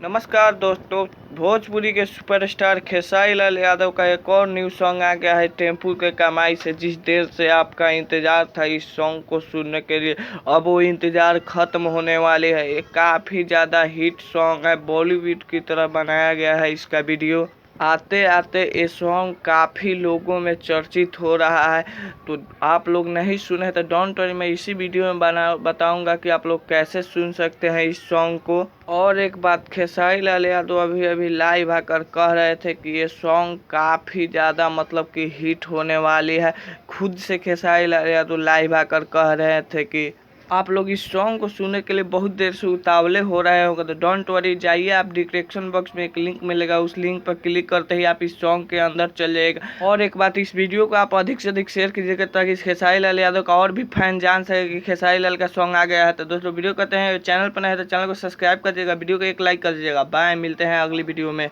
नमस्कार दोस्तों। भोजपुरी के सुपरस्टार खेसारी लाल यादव का एक और न्यू सॉन्ग आ गया है टेम्पू के कमाई से। जिस देर से आपका इंतजार था इस सॉन्ग को सुनने के लिए, अब वो इंतजार खत्म होने वाली है। ये काफ़ी ज़्यादा हिट सॉन्ग है, बॉलीवुड की तरह बनाया गया है इसका वीडियो। आते आते ये सॉन्ग काफ़ी लोगों में चर्चित हो रहा है। तो आप लोग नहीं सुने तो डोंट वरी, मैं इसी वीडियो में बताऊंगा कि आप लोग कैसे सुन सकते हैं इस सॉन्ग को। और एक बात, खेसारी लाल यादव अभी लाइव आकर कह रहे थे कि ये सॉन्ग काफ़ी ज़्यादा मतलब कि हिट होने वाली है। खुद से खेसारी लाल यादव लाइव आकर कह रहे थे कि आप लोग इस सॉन्ग को सुनने के लिए बहुत देर से उतावले हो रहे होंगे। तो डोंट वरी, जाइए आप डिस्क्रिप्शन बॉक्स में एक लिंक मिलेगा, उस लिंक पर क्लिक करते ही आप इस सॉन्ग के अंदर चले जाइएगा। और एक बात, इस वीडियो को आप अधिक से अधिक शेयर कीजिएगा ताकि खेसारी लाल यादव का और भी फैन जान सके कि खेसारी लाल का सॉन्ग आ गया है। तो दोस्तों वीडियो कहते हैं, चैनल पर नए हैं तो चैनल को सब्सक्राइब कर दीजिएगा, वीडियो को एक लाइक कर दीजिएगा। बाय, मिलते हैं अगली वीडियो में।